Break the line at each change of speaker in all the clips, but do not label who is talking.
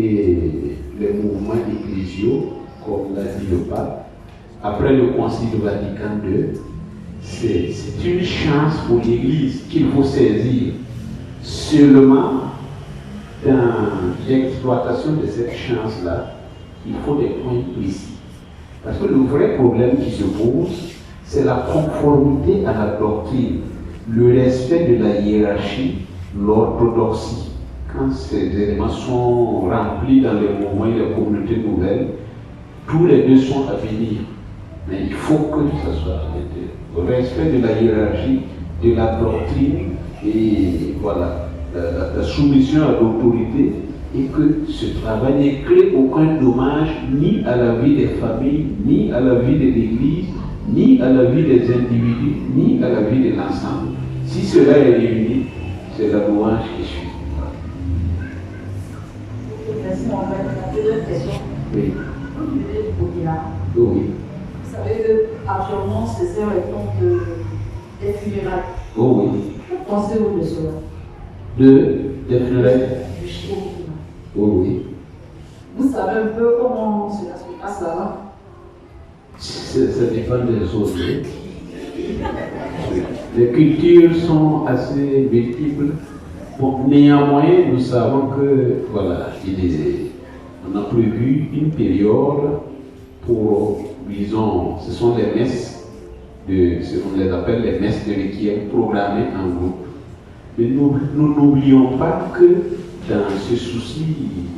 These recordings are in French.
et les mouvements ecclésiaux, comme l'a dit le pape, après le Concile Vatican II, c'est une chance pour l'Église qu'il faut saisir. Seulement, dans l'exploitation de cette chance-là, il faut des points précis. Parce que le vrai problème qui se pose, c'est la conformité à la doctrine, le respect de la hiérarchie, l'orthodoxie. Quand ces éléments sont remplis dans les mouvements et les communautés nouvelles, tous les deux sont à venir. Mais il faut que ce soit le respect de la hiérarchie, de la doctrine et voilà, la soumission à l'autorité, et que ce travail ne crée aucun dommage ni à la vie des familles, ni à la vie de l'Église, ni à la vie des individus, ni à la vie de l'ensemble. Si cela est réuni, c'est la louange qui suit.
Merci, mon frère. La deuxième question.
Oui.
Vous vivez du Burkina.
Oui.
Vous savez qu'actuellement, c'est le temps des funérailles.
Oh oui.
Que pensez-vous de cela?
Des funérailles?
Du Chili.
Oh oui.
Vous savez un peu comment cela se passe là-bas?
Ça dépend des autres. Les cultures sont assez multiples. Bon, néanmoins, nous savons que, voilà, on a prévu une période pour, disons, ce sont les messes, on les appelle les messes de requiem programmées en groupe. Mais nous n'oublions pas que dans ce souci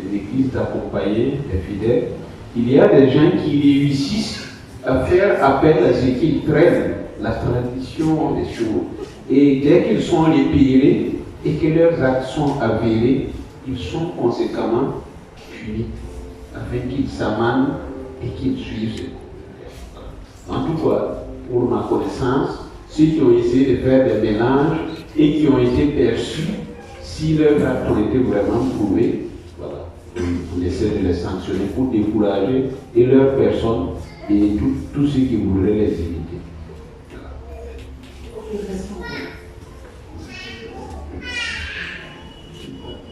de l'Église d'accompagner les fidèles, il y a des gens qui réussissent à faire appel à ce qu'ils traînent, la tradition des choses. Et dès qu'ils sont repérés et que leurs actes sont avérés, ils sont conséquemment punis, afin qu'ils s'amènent et qu'ils suivent. En tout cas, pour ma connaissance, ceux qui ont essayé de faire des mélanges et qui ont été perçus, si leurs actes ont été vraiment prouvés, voilà, on essaie de les sanctionner pour décourager et leur personne et tous ceux qui voudraient les éviter.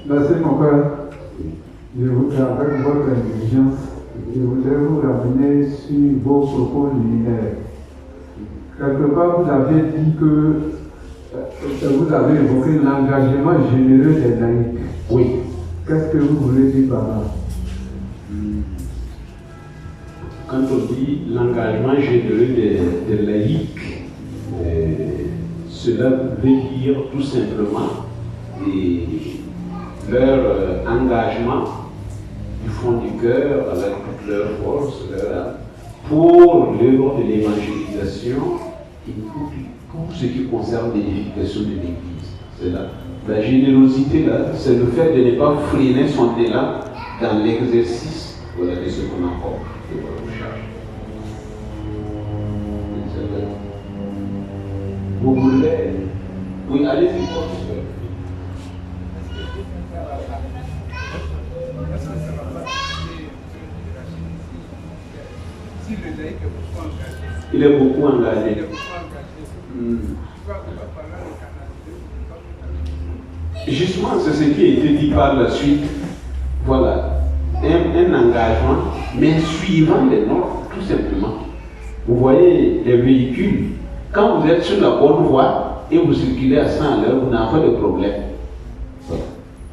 Merci mon frère. Je voudrais, avec votre intelligence, je voudrais vous ramener sur vos propos liminaires. Quelque part, vous avez dit que vous avez évoqué l'engagement généreux des laïcs.
Oui.
Qu'est-ce que vous voulez dire par là?
Quand on dit l'engagement généreux des laïcs, cela veut dire tout simplement leur engagement du fond du cœur, avec toute leur force, pour l'œuvre de l'évangélisation et pour ce qui concerne l'éducation de l'Église. C'est là. La générosité, là, c'est le fait de ne pas freiner son élan dans l'exercice de ce qu'on apporte de votre charge. Vous voulez? Oui, allez-y. Il est beaucoup engagé. Justement, c'est ce qui a été dit par la suite. Voilà, un engagement, mais suivant les normes, tout simplement. Vous voyez les véhicules, quand vous êtes sur la bonne voie et vous circulez à 100 à l'heure, vous n'avez pas de problème.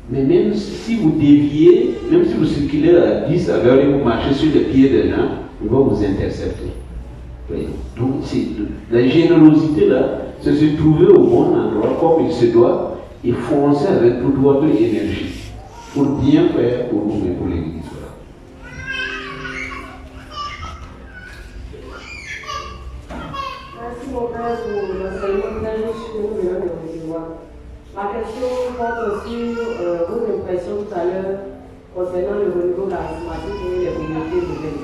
Mais même si vous déviez, même si vous circulez à 10 à l'heure et vous marchez sur les pieds des gens, on va vous intercepter. Donc la générosité là, c'est se trouver au bon endroit comme il se doit et foncer avec toute votre énergie pour bien faire pour nous et pour l'Église.
Merci mon père pour l'enseignement que vous avez sur nous venant de recevoir. Ma question porte sur vos impressions tout à l'heure concernant le renouveau charismatique et les communautés nouvelles.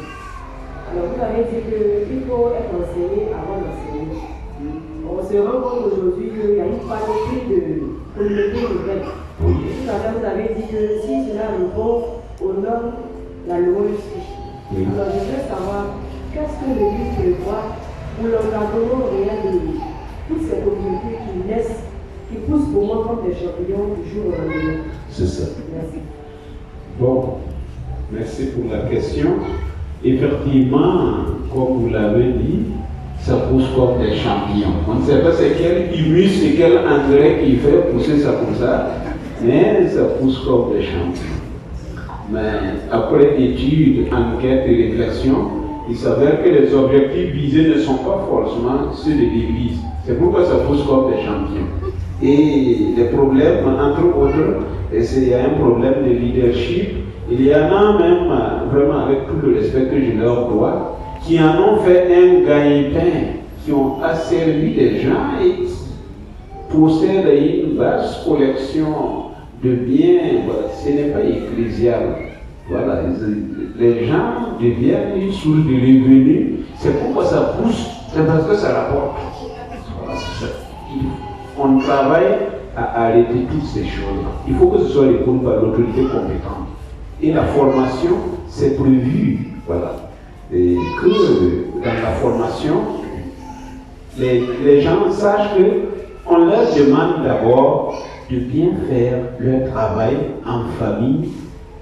Alors vous avez dit qu'il faut être enseigné avant d'enseigner. On se rend compte aujourd'hui qu'il y a une panoplie de communautés nouvelles. Tout à l'heure vous avez dit que si cela répond aux normes, la louange suit. Alors je voudrais savoir qu'est-ce que l'Église prévoit pour l'encadrement réel de toutes ces communautés qui naissent, qui poussent pour moi comme des champignons du jour au lendemain.
C'est ça.
Merci.
Bon, Merci pour la question. Effectivement, comme vous l'avez dit, ça pousse comme des champignons. On ne sait pas c'est quel humus et quel engrais qui fait pousser ça comme ça, mais ça pousse comme des champignons. Mais après études, enquêtes et réflexions, il s'avère que les objectifs visés ne sont pas forcément ceux de l'Église. C'est pourquoi ça pousse comme des champignons. Et les problèmes, entre autres, il y a un problème de leadership. Il y en a même, vraiment avec tout le respect que je leur dois, qui en ont fait un gagne-pain, qui ont asservi des gens et possèdent une vaste collection de biens. Voilà. Ce n'est pas ecclésial. Voilà. Les gens deviennent une source de revenus. C'est pourquoi ça pousse, c'est parce que ça rapporte. Voilà, c'est ça. On travaille à arrêter toutes ces choses. Il faut que ce soit répondu par l'autorité compétente. Et la formation, c'est prévu. Voilà. Et que dans la formation, les gens sachent qu'on leur demande d'abord de bien faire leur travail en famille,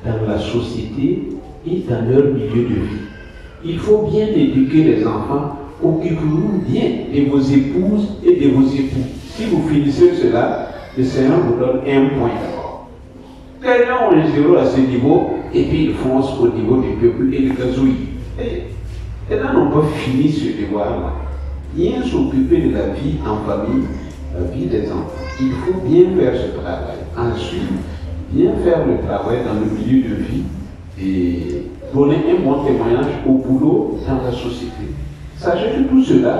dans la société et dans leur milieu de vie. Il faut bien éduquer les enfants. Occupez-vous bien de vos épouses et de vos époux. Si vous finissez cela, le Seigneur vous donne un point d'abord. Les gens ont un zéro à ce niveau et puis ils foncent au niveau du peuple et le gazouillent. Et là, on peut finir ce devoir-là. Bien s'occuper de la vie en famille, la vie des enfants. Il faut bien faire ce travail. Ensuite, bien faire le travail dans le milieu de vie et donner un bon témoignage au boulot dans la société. Sachez que tout cela,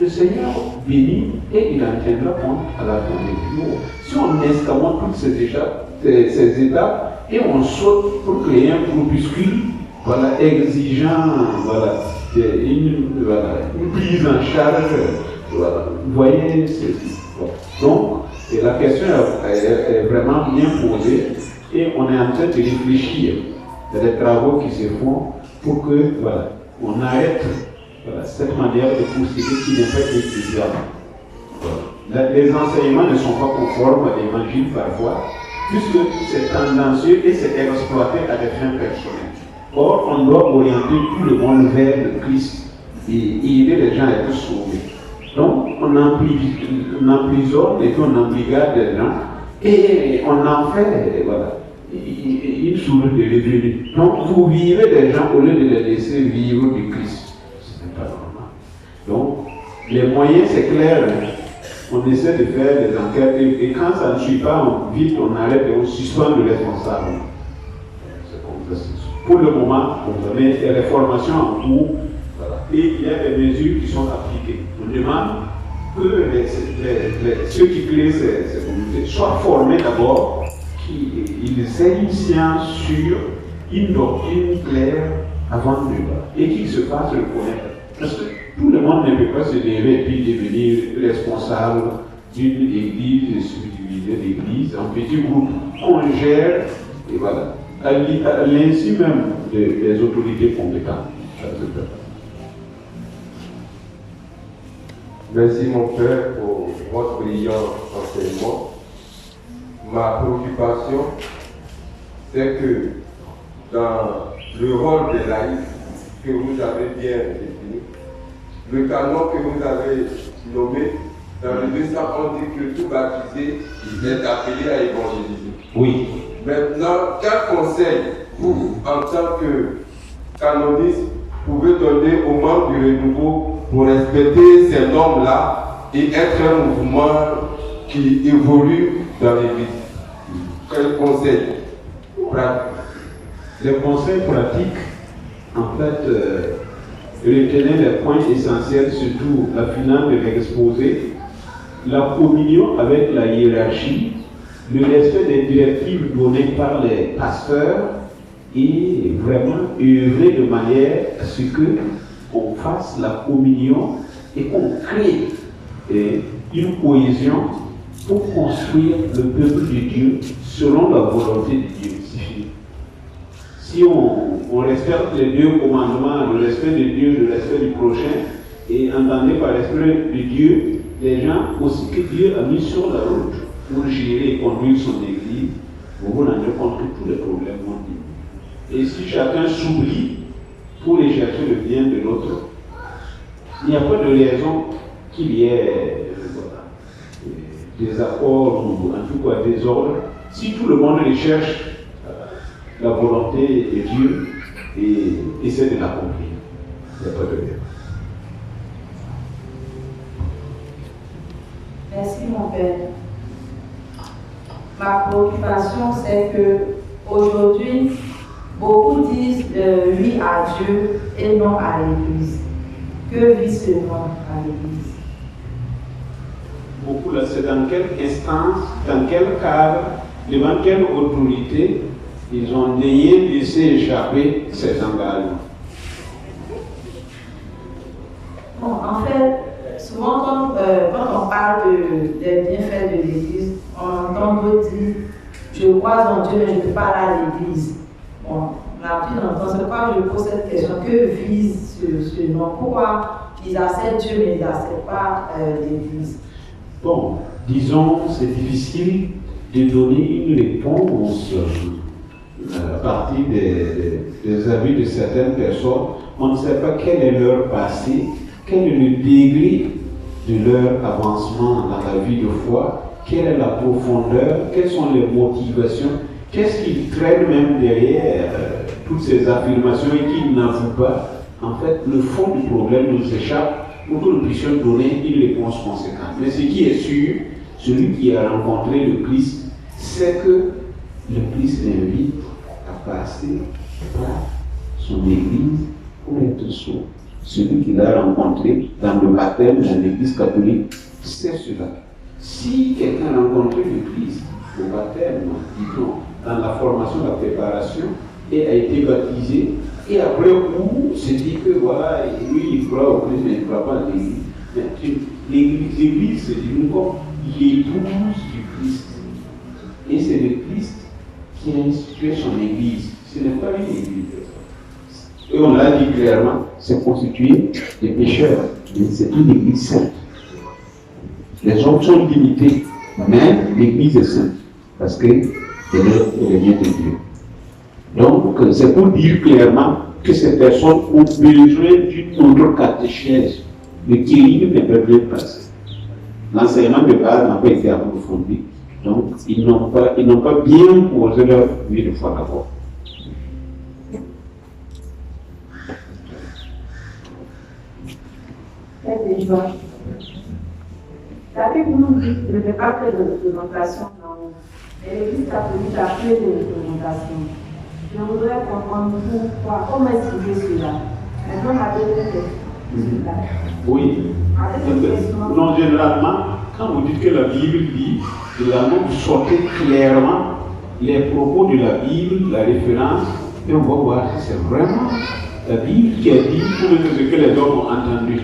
le Seigneur bénit et il en tiendra compte à la fin des jours. Si on escamote toutes ces étapes et on saute pour créer un groupuscule, voilà, exigeant, voilà, une prise en charge, voilà. Vous voyez, donc, la question est vraiment bien posée et on est en train de réfléchir. Il y a des travaux qui se font pour que, voilà, on arrête cette manière de procéder qui n'est pas ecclésiale. Voilà. Les enseignements ne sont pas conformes à l'évangile parfois, puisque c'est tendancieux et c'est exploité à des fins personnelles. Or, on doit orienter tout le monde vers le Christ et aider les gens à être sauvés. Donc, on emprisonne et puis on embrigade les gens et on en fait, voilà, une source de revenus. Donc, vous vivez des gens au lieu de les laisser vivre du Christ. Ce n'est pas normal. Donc, les moyens, c'est clair. On essaie de faire des enquêtes et quand ça ne suit pas, vite, on arrête et on suspend le responsable. C'est comme ça. Pour le moment, on met des formations en cours. Voilà. Et il y a des mesures qui sont appliquées. On demande que ceux qui créent ces communautés soient formés d'abord, qu'ils aient une science sur une doctrine claire avant de voir et qu'ils se fassent reconnaître. Parce que tout le monde ne peut pas se lever et puis devenir responsable d'une église, subdivisée d'église en petits groupes qu'on gère et voilà. À l'insu même des autorités compétentes.
Merci mon Père pour votre brillant enseignement. Ma préoccupation, c'est que dans le rôle des laïcs que vous avez bien défini, le canon que vous avez nommé, dans le 200, on dit que tout baptisé est appelé à évangéliser.
Oui.
Maintenant, quel conseil vous, en tant que canoniste, pouvez donner aux membres du renouveau pour respecter ces normes-là et être un mouvement qui évolue dans l'Église? Quel conseil pratique?
Les conseils pratiques, en fait, retenez les points essentiels, surtout la finale de l'exposé, la communion avec la hiérarchie, le respect des directives données par les pasteurs et vraiment œuvrer de manière à ce qu'on fasse la communion et qu'on crée une cohésion pour construire le peuple de Dieu selon la volonté de Dieu. Si on respecte les deux commandements, le respect de Dieu, le respect du prochain, et entendez par respect de Dieu, les gens aussi que Dieu a mis sur la route pour gérer et conduire son église, vous vous rendez compte que tous les problèmes vont diminuer. Et si chacun s'oublie pour aller chercher le bien de l'autre, il n'y a pas de raison qu'il y ait des accords ou en tout cas des ordres. Si tout le monde recherche la volonté de Dieu et essaie de l'accomplir, il n'y a pas de raison.
Merci mon Père. Ma préoccupation, c'est que aujourd'hui, beaucoup disent oui à Dieu et non à l'Église. Que dit ce non à l'Église?
Beaucoup là, c'est dans quelle instance, dans quel cadre, devant quelle autorité ils ont daigné laisser échapper ces engagements.
Bon, en fait, souvent quand on parle des bienfaits de l'Église, on entend d'autres dire je crois en Dieu, mais je ne parle à l'Église. Bon, on a pu entendre, c'est pourquoi je pose cette question. Que vise ce nom? Pourquoi ils acceptent Dieu, mais ils n'acceptent pas l'Église?
Bon, disons, c'est difficile de donner une réponse à partir des avis de certaines personnes. On ne sait pas quel est leur passé, quel est le degré de leur avancement dans la vie de foi, quelle est la profondeur, quelles sont les motivations, qu'est-ce qu'ils traînent même derrière toutes ces affirmations et qu'ils n'avouent pas. En fait, le fond du problème nous échappe pour que nous puissions donner une réponse conséquente. Mais ce qui est sûr, celui qui a rencontré le Christ, c'est que le Christ l'invite à passer par son Église pour être sauvé. Celui qui l'a rencontré dans le baptême de l'Église catholique, c'est cela. Si quelqu'un a rencontré le Christ au baptême, disons, dans la formation, la préparation, et a été baptisé, et après coup, se dit que voilà, lui il croit au Christ, mais il ne croit pas à l'Église. Mais l'Église, c'est une comme l'épouse du Christ. Et c'est le Christ qui a institué son Église. Ce n'est pas une Église. Et on l'a dit clairement, c'est constitué de pécheurs. Mais c'est une Église sainte. Les hommes sont limités, mais l'Église est sainte. Parce qu'elle est bien de Dieu. Donc, c'est pour dire clairement que ces personnes ont besoin d'une autre catéchèse. Le kérim ne peut pas passer. L'enseignement de base n'a pas été approfondi. Donc, ils n'ont pas bien posé leur vie de foi d'abord.
La Bible nous dit qu'il ne fait pas que de représentation dans l'Église catholique a fait de représentation. Je voudrais comprendre pourquoi, comment expliquer cela. Maintenant, ma deuxième question.
Oui. Non, généralement, quand vous dites que la Bible dit, généralement, vous sortez clairement les propos de la Bible, la référence, et on va voir si c'est vraiment la Bible qui a dit tout ce que les hommes ont entendu.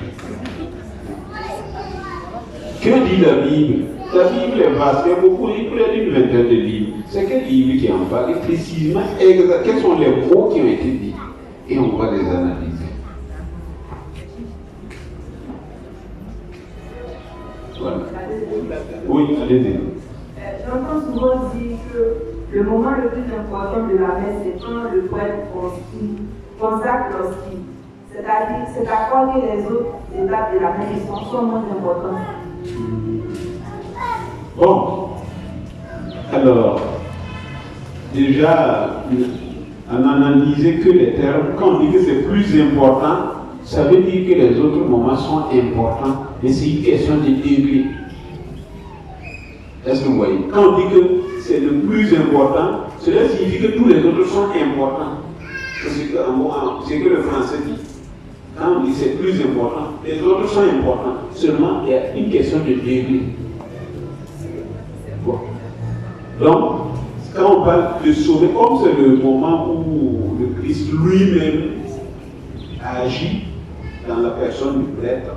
Que dit la Bible? La Bible est vaste, il y a beaucoup, il peut y avoir une vingtaine de livres. C'est quel livre qui en parle? Et précisément, quels sont les mots qui ont été dits? Et on va les analyser. Voilà. Oui, allez-y.
J'entends souvent dire que le moment le plus important de la messe, c'est quand le prêtre consacre l'hostie. C'est-à-dire, c'est d'accorder les autres étapes de la messe sont moins importantes.
Bon, alors, déjà, on analysait que les termes, quand on dit que c'est plus important, ça veut dire que les autres moments sont importants, mais c'est une question de degré. Est-ce que vous voyez? Quand on dit que c'est le plus important, cela signifie que tous les autres sont importants. C'est que le français dit. Quand on dit que c'est plus important, les autres sont importants. Seulement, il y a une question de degré. Bon. Donc, quand on parle de sauver, comme c'est le moment où le Christ lui-même agit dans la personne du prêtre,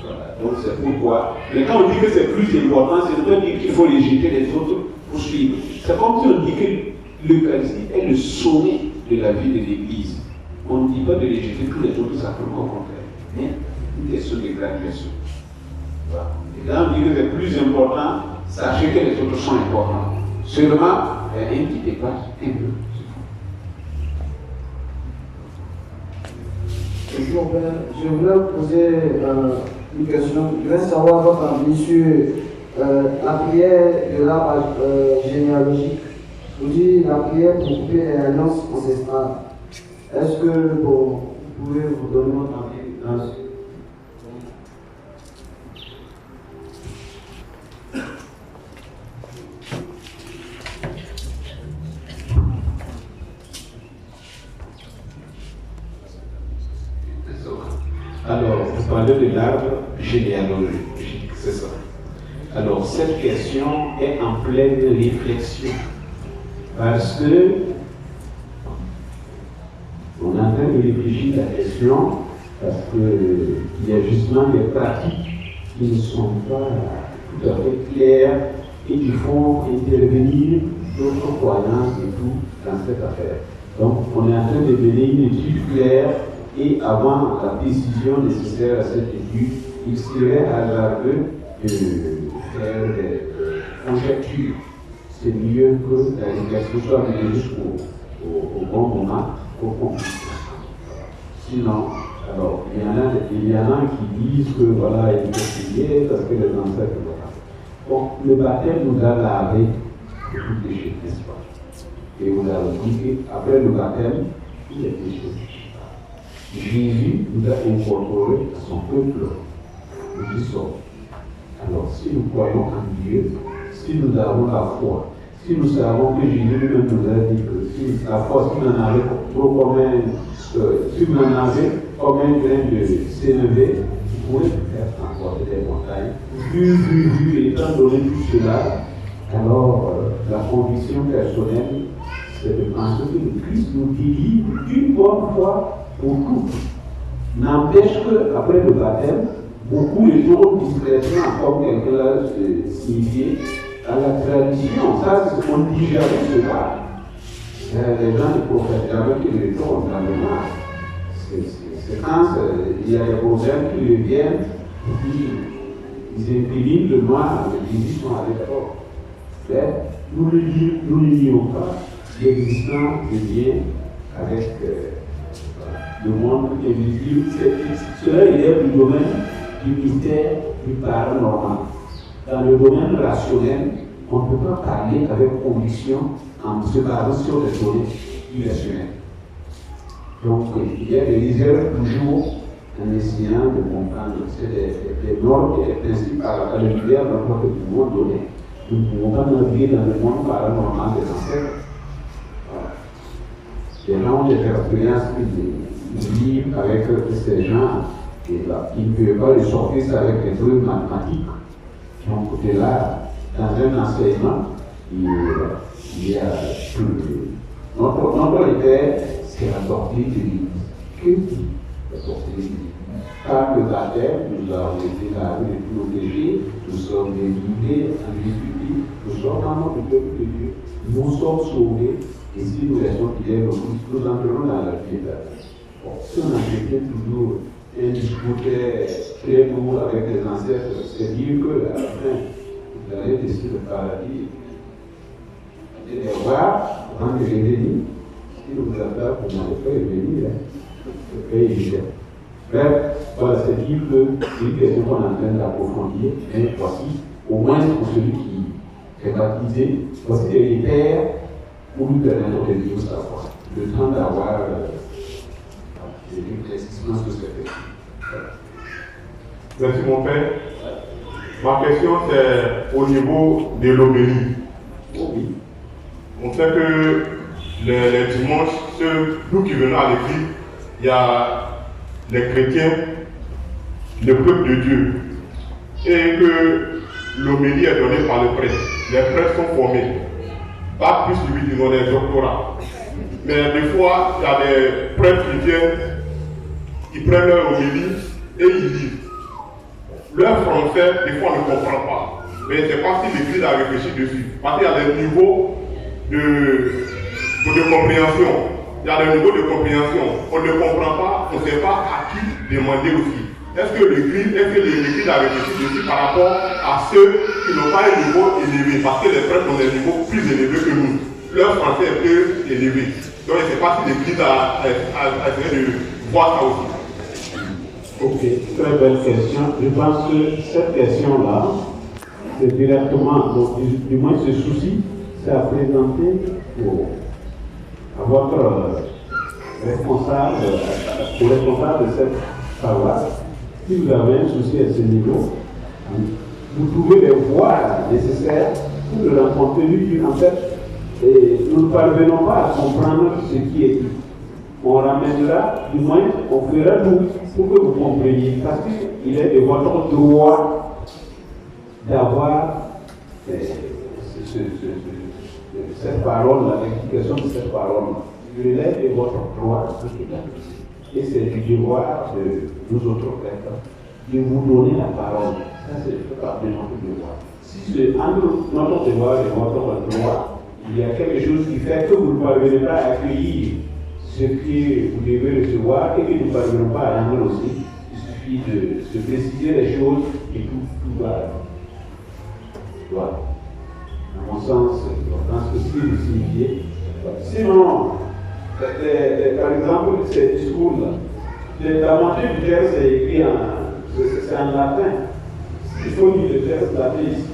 voilà. Donc c'est pourquoi. Mais quand on dit que c'est plus important, c'est ne pas dire qu'il faut les jeter les autres pour suivre. C'est comme si on dit que l'Eucharistie est le sommet de la vie de l'Église. On ne dit pas de les jeter tous les autres sacrements au contraire. Mais une question de graduation. Voilà. Et là on dit que c'est plus important, sachez que les autres sont importants. Seulement, un qui dépasse un peu.
Mon père, je voulais vous poser une question. Je veux savoir votre avis sur la prière de l'arbre généalogique. Vous dites la prière pour couper les alliances ancestrales. Est-ce que vous pouvez vous donner votre avis là-dessus?
Alors, vous parlez de l'arbre généalogique, c'est ça. Alors, cette question est en pleine réflexion. Parce que on est en train de réfléchir à la question, parce qu'il y a justement des pratiques qui ne sont pas tout à fait claires et qui font intervenir d'autres croyances et tout dans cette affaire. Donc, on est en train de mener une étude claire. Et avant la décision nécessaire à cette étude, il serait hasardeux de faire des conjectures. C'est mieux que la réflexion soit menée jusqu'au bon moment pour qu'on puisse. Sinon, alors, il y en a qui disent que voilà, il faut prier parce que les ancêtres, voilà. Bon, le baptême nous a lavé de tout péché, n'est-ce pas? Et vous avez dit qu'après le baptême, il y a des choses. Jésus nous a incorporés à son peuple, nous y sommes. Alors, si nous croyons en Dieu, si nous avons la foi, si nous savons que Jésus lui-même nous a dit que si la foi, si vous en avez comme un grain de s'élever, vous pouvez faire transporter des montagnes. Vu, étant donné tout cela, alors la conviction personnelle, c'est de penser que le Christ nous délivre une bonne fois pour tout. N'empêche qu'après le baptême, beaucoup les tournent discrètement, comme quelqu'un l'a signifié, à la tradition. Ça, c'est ce qu'on dit jamais cela. Les gens ne prophètent jamais qu'ils les tournent dans le mal. C'est quand il y a des problèmes qui reviennent, ils impriment le noir, les Jésus sont à l'époque. Mais nous ne nions pas l'existence de Dieu avec le monde invisible. Cela est du domaine du mystère du paranormal. Dans le domaine rationnel, on ne peut pas parler avec conviction en se basant sur des données irrationnelles. Donc, il y a des erreurs toujours en essayant de comprendre. C'est des normes et des principes à l'univers dans notre monde donné. Nous ne pouvons pas naviguer dans le monde paranormal des ancêtres. Les gens ont des expériences qui vivent avec ces gens, et là, ils ne peuvent pas les sortir ça avec des preuves mathématiques. Donc, de là, dans un enseignement, il y a notre idée, c'est la doctrine de l'Église. Que dit la doctrine de l'Église? Par le baptême, nous avons été lavés de tous nos péchés, nous sommes délivrés en Jésus-Christ, nous sommes dans notre peuple de Dieu, nous sommes sauvés. Et si nous restons fidèles au Christ, nous entrerons dans la vie éternelle. Bon, si on entretient toujours un discours très lourd avec les ancêtres, c'est dire qu'à la fin, vous allez laisser le paradis. Et les voir, avant que je vienne, si vous avez pas, vous n'allez pas y venir. C'est très évident. Bref, voilà, c'est dire que c'est une question qu'on est en train d'approfondir, mais voici, au moins pour celui qui est baptisé, voici les repères pour lui permettre de vivre sa foi. Le temps d'avoir l'éclaircissement sur ce fait.
Merci mon père. Ma question c'est au niveau de l'homélie.
Oui.
On sait que les dimanches, nous qui venons à l'église, il y a les chrétiens, le peuple de Dieu, et que l'homélie est donnée par le prêtre. Les prêtres sont formés. Pas plus lui, ils ont des doctorats. Mais des fois, il y a des prêtres qui viennent, ils prennent leur homélie et ils lisent. Leur français, des fois, on ne comprend pas. Mais c'est pas si l'Église a réfléchi dessus. Parce qu'il y a des niveaux de compréhension. Il y a des niveaux de compréhension. On ne comprend pas, on ne sait pas à qui demander aussi. Est-ce que l'Église a réfléchi dessus par rapport à ceux qui n'ont pas un niveau élevé? Parce que les prêtres ont des niveaux plus élevés que nous. Leur français est plus élevé. Donc je ne sais pas si l'Église a essayé de voir ça aussi.
Ok, très belle question. Je pense que cette question-là, c'est directement, donc, du moins ce souci, c'est à présenter à votre responsable, au responsable de cette paroisse. Si vous avez un souci à ce niveau, vous trouvez les voies nécessaires pour le rencontrer. Lui, en fait, nous ne parvenons pas à comprendre ce qui est dit. On ramènera, du moins, on fera tout pour que vous compreniez. Parce qu'il est de votre droit d'avoir cette parole-là, l'explication de cette parole-là. Il est de votre droit. Et c'est du devoir de nous autres prêtres de vous donner la parole. Ça, c'est partie de notre devoir. Si c'est entre notre devoir et votre droit, il y a quelque chose qui fait que vous ne parvenez pas à accueillir ce que vous devez recevoir et que nous ne parvenons pas à rendre aussi. Il suffit de se préciser les choses et tout va. Voilà. À mon sens, dans ce que vous signifiez. Sinon, par exemple, ces discours-là, la moitié du texte est écrit c'est en latin. Il faut lire le texte latin ici.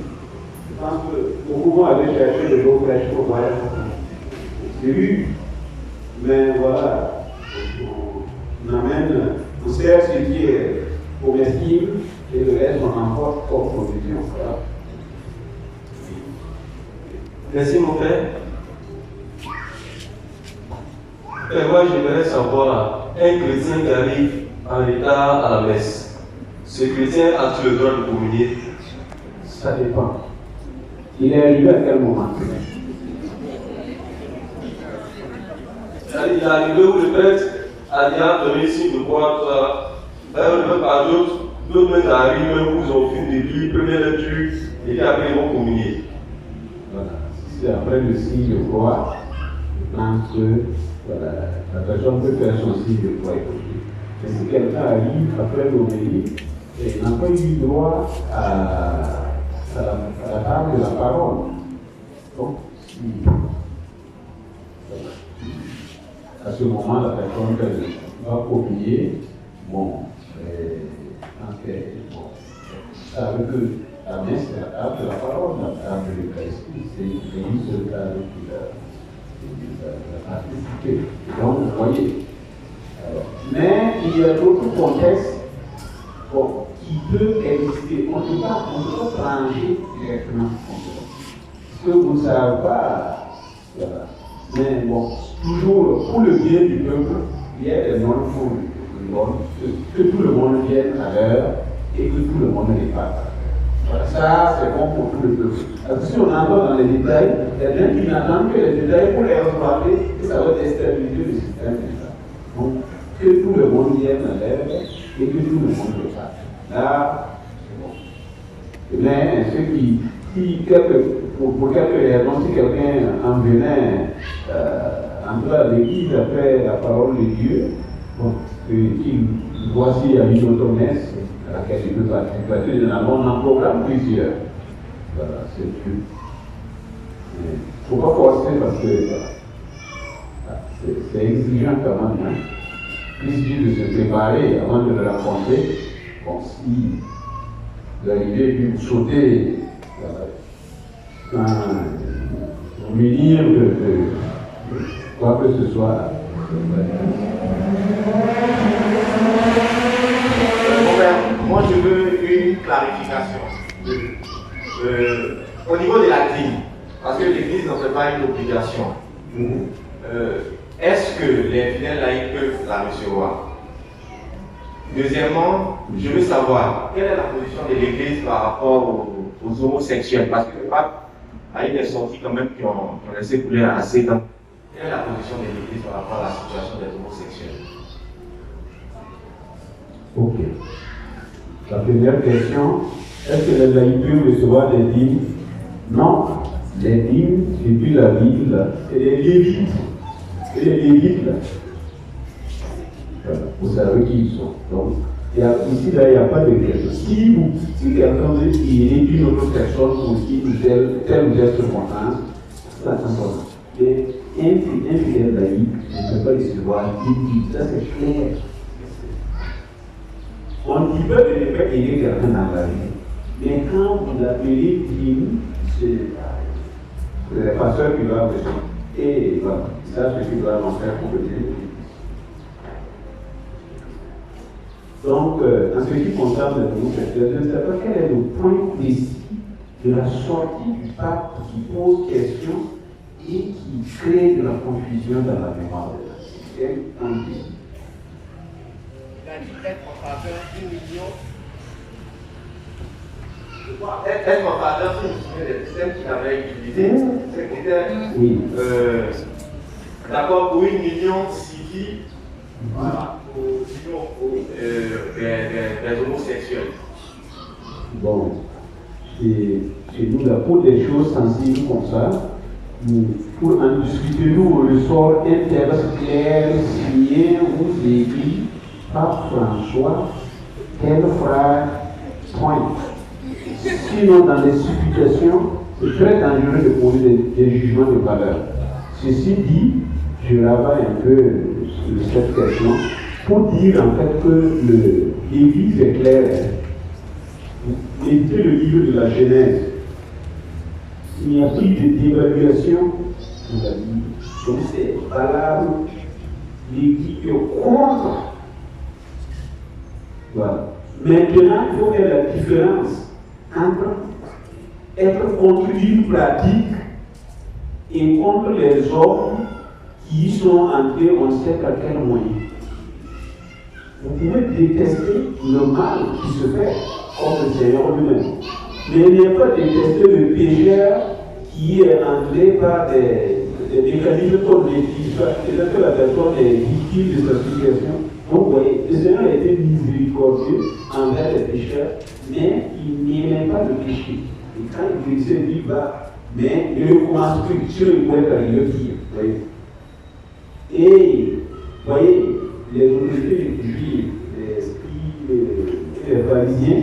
Je pense que nous pouvons aller chercher de l'eau fraîche pour voir. C'est lu. Mais voilà, on amène, on sert ce qui est comestible et le reste on emporte comme provision. Voilà.
Merci mon père. Moi j'aimerais savoir, un chrétien qui arrive en retard à la messe, ce chrétien a-t-il le droit de communier?
Ça dépend. Il est arrivé à quel moment?
Il est arrivé où le prêtre a déjà donné signe de croix, par d'autres même arrivent, même où ils ont fini de lire, première lecture, et puis après ils vont communier.
Voilà. Si c'est après le signe de croix, je pense que voilà, la personne peut faire son signe de croix. Mais si quelqu'un arrive après l'homélie et n'a pas eu droit à la table de la parole, donc si à ce moment la personne va communier, bon, ça veut que la messe c'est la table de la parole, la table de l'Eucharistie, c'est une seule table qui a participé. Donc vous voyez. Mais il y a d'autres contextes qui peuvent exister. On ne peut pas trancher directement. Ce que vous ne savez pas, voilà. Mais bon, toujours pour le bien du peuple, il y a des normes que tout le monde vienne à l'heure et que tout le monde n'est pas. Voilà, ça c'est bon pour tout le peuple. Parce que si on entre dans les détails, il y a des gens qui n'attendent que les détails pour les exploiter et ça va déstabiliser le système. Donc, que tout le monde vienne à l'heure et que tout le monde le fasse. Là, c'est bon. Mais ceux qui, pour quelques raisons, si quelqu'un en venait entrer à l'église après la parole de Dieu, bon, qu'il voit s'il y a une autre messe à laquelle il peut participer, on en programme plusieurs. Voilà, c'est tout. Il ne faut pas forcer parce que voilà, c'est exigeant quand même. Hein. Il suffit de se préparer avant de le rencontrer. Bon, si vous arrivez et puis vous sautez au milieu de quoi que ce soit.
Moi je veux une clarification. Au niveau de la dîme, parce que l'Église n'en fait pas une obligation. Est-ce que les fidèles laïcs peuvent la recevoir? Deuxièmement, je veux savoir quelle est la position de l'Église par rapport aux homosexuels, parce que le pape a eu des sorties quand même qui ont laissé couler assez temps. Quelle est la position de l'Église par rapport à la situation des homosexuels?
Ok. La première question, est-ce que les laïcs peuvent recevoir des dîmes? Non. Les dîmes, depuis la Bible, c'est les Lévites. Et les Lévites, là, voilà, vous savez qui ils sont. Donc, ici, là, il n'y a pas de question. Si quelqu'un veut tirer une autre personne pour qui telle ou telle circonstance, c'est important. Et un fidèle laïque ne peut pas recevoir une dîme. Ça, c'est clair. On ne dit pas de ne pas aider quelqu'un dans la vie. Mais quand vous l'appelez Dieu, c'est le pasteur qui va vous dire. Et voilà, ça c'est ce qu'il va en faire pour le dire. Donc, en ce qui concerne nous, je ne sais pas quel est le point précis de la sortie du pape qui pose question et qui crée de la confusion dans la mémoire de la société. Quel point précis?
Il a dit être en faveur d'1 million. Je crois être en faveur, c'est le système qu'il avait utilisé. C'était d'accord pour 1 million civils, voilà, des homosexuels.
Bon, et nous, là, pour des choses sensibles comme ça, pour en discuter, nous, le sort interclair signé ou écrit par François, tel frère, point. Sinon, dans les supputations, c'est très dangereux de poser des jugements de valeur. Ceci dit, je ravale un peu sur cette question pour dire en fait que l'Église est claire. Écoutez le livre de la Genèse. Il n'y a plus d'évaluation de la Bible. Donc c'est valable. L'Église est contre. Voilà. Maintenant, il faut faire la différence entre être contre une pratique et contre les hommes qui y sont entrés, on sait par quel moyen. Vous pouvez détester le mal qui se fait, comme le Seigneur lui-même. Mais il n'y a pas détester le pécheur qui est entré par des mécanismes comme l'Église. C'est-à-dire que la personne est victime de sa situation. Donc, vous voyez, le Seigneur a été miséricordieux envers les pécheurs, mais il n'aimait pas le péché. Et quand il disait, il va, mais il ne commence plus sur le point d'arriver pire. Vous voyez. Et, vous voyez, les autorités juives, les pharisiens,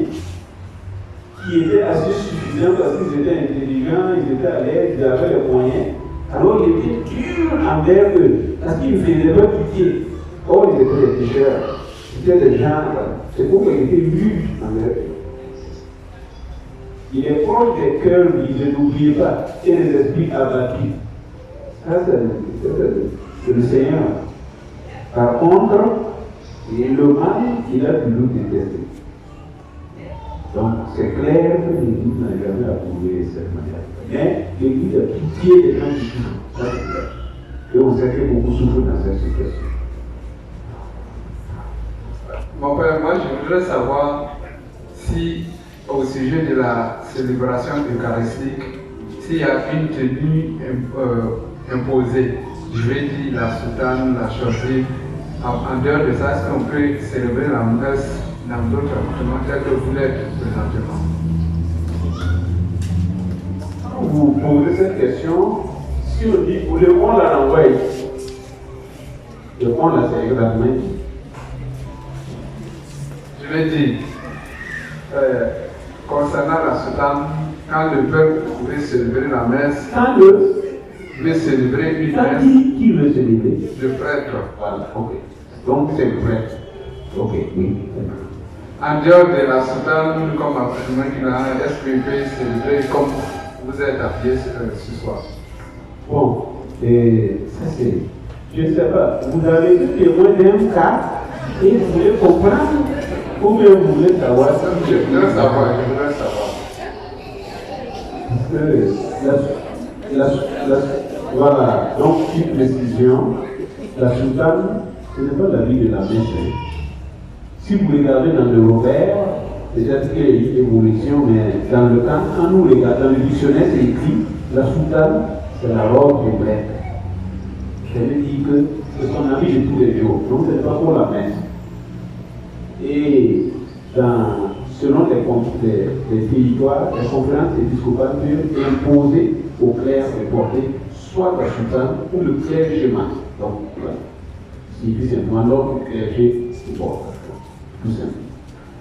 qui étaient assez suffisants parce qu'ils étaient intelligents, ils étaient à l'aise, ils avaient les moyens. Alors il était dur envers eux, parce qu'ils ne faisaient pas pitié. Or, ils étaient des pécheurs, c'était des gens, c'est pourquoi ils étaient rudes envers eux. Il est proche des cœurs, n'oubliez pas, et les esprits abattus. Ça, c'est le Seigneur. Par contre, le mal, il a toujours détesté. Donc, c'est clair que l'Église n'a jamais approuvé cette manière. Mais l'Église a pitié des gens qui souffrent. Ça, c'est clair. Et on sait que beaucoup souffrent dans cette situation.
Mon père, moi, je voudrais savoir si, au sujet de la célébration eucharistique, s'il y a une tenue imposée, je vais dire la soutane, la chaussée. En dehors de ça, est-ce qu'on peut célébrer la messe dans d'autres appartements tels que vous l'êtes présentement?
Vous posez cette question, si on dit, vous voulez qu'on la renvoie, et qu'on la célèbre la main.
Je vais dire, concernant la soutane, quand le peuple veut célébrer la messe,
Quand le
veut célébrer une
quand
messe,
qui veut célébrer?
le prêtre.
Voilà, ok. Donc c'est le prêtre. Ok, oui.
En dehors de la soutane, comme appartement qu'il a, est-ce qu'il peut célébrer comme vous êtes habillé ce soir?
Bon, et ça c'est. Je ne sais pas, vous avez été témoin d'un cas et vous voulez comprendre ou bien vous voulez savoir ça?
Je voudrais savoir,
Voilà, donc une précision, la soutane, ce n'est pas la vie de la messe. Si vous regardez dans le Robert, peut-être qu'il y a une évolution, mais dans le cas, quand nous regardons dans le dictionnaire, c'est écrit, la soutane, c'est la robe du prêtre. Ça veut dire que c'est son habit de tous les jours, donc ce n'est pas pour la messe. Et selon les territoires, les conférences épiscopales peuvent imposer aux clercs de porter soit la soutane ou le clergément. Donc, voilà. Signifie simplement l'ordre du clergé du bord. Tout simplement.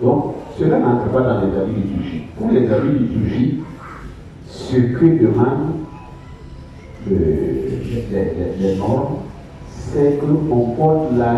Donc, cela n'entre pas dans les habits liturgiques. Pour les habits liturgiques, ce que demandent les normes, c'est qu'on porte la